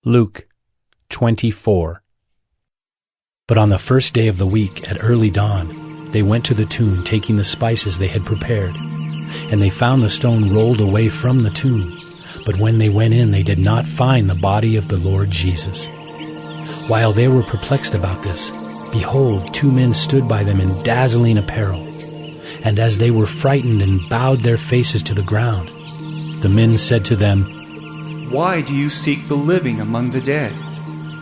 Luke 24. But on the first day of the week, at early dawn, they went to the tomb, taking the spices they had prepared. And they found the stone rolled away from the tomb. But when they went in, they did not find the body of the Lord Jesus. While they were perplexed about this, behold, two men stood by them in dazzling apparel. And as they were frightened and bowed their faces to the ground, the men said to them, "Why do you seek the living among the dead?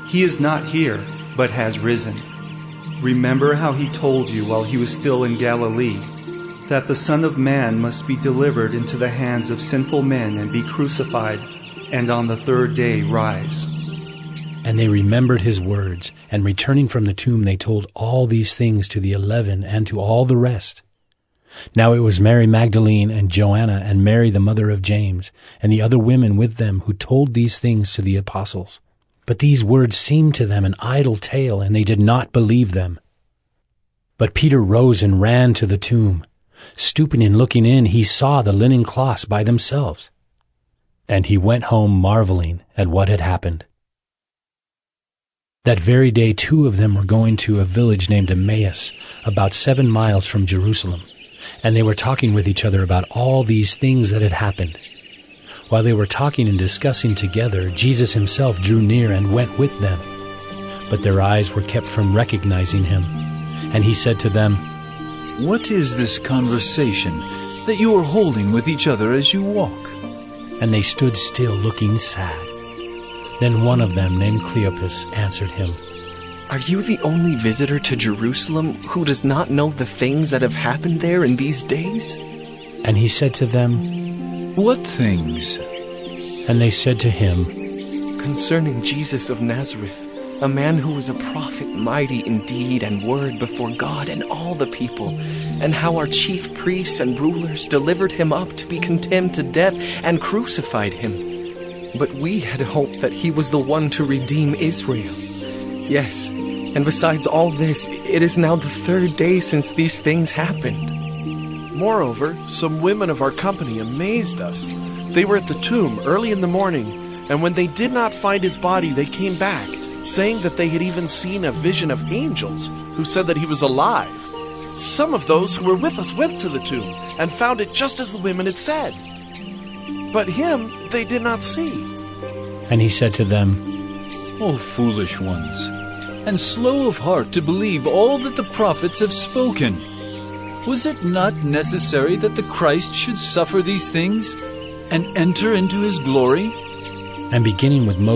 He is not here, but has risen. Remember how he told you while he was still in Galilee, that the Son of Man must be delivered into the hands of sinful men and be crucified, and on the third day rise." And they remembered his words, and returning from the tomb they told all these things to the 11 and to all the rest. Now it was Mary Magdalene and Joanna and Mary the mother of James and the other women with them who told these things to the apostles. But these words seemed to them an idle tale, and they did not believe them. But Peter rose and ran to the tomb. Stooping and looking in, he saw the linen cloths by themselves. And he went home marveling at what had happened. That very day 2 of them were going to a village named Emmaus, about 7 miles from Jerusalem. And they were talking with each other about all these things that had happened. While they were talking and discussing together, Jesus himself drew near and went with them. But their eyes were kept from recognizing him. And he said to them, "What is this conversation that you are holding with each other as you walk?" And they stood still, looking sad. Then one of them, named Cleopas, answered him, "Are you the only visitor to Jerusalem who does not know the things that have happened there in these days?" And he said to them, "What things?" And they said to him, "Concerning Jesus of Nazareth, a man who was a prophet, mighty in deed and word before God and all the people, and how our chief priests and rulers delivered him up to be condemned to death and crucified him. But we had hoped that he was the one to redeem Israel. Yes, and besides all this, it is now the 3rd day since these things happened." Moreover, some women of our company amazed us. They were at the tomb early in the morning, and when they did not find his body, they came back, saying that they had even seen a vision of angels who said that he was alive. Some of those who were with us went to the tomb and found it just as the women had said. But him they did not see. And he said to them, "O foolish ones, and slow of heart to believe all that the prophets have spoken. Was it not necessary that the Christ should suffer these things and enter into his glory?" And beginning with Moses,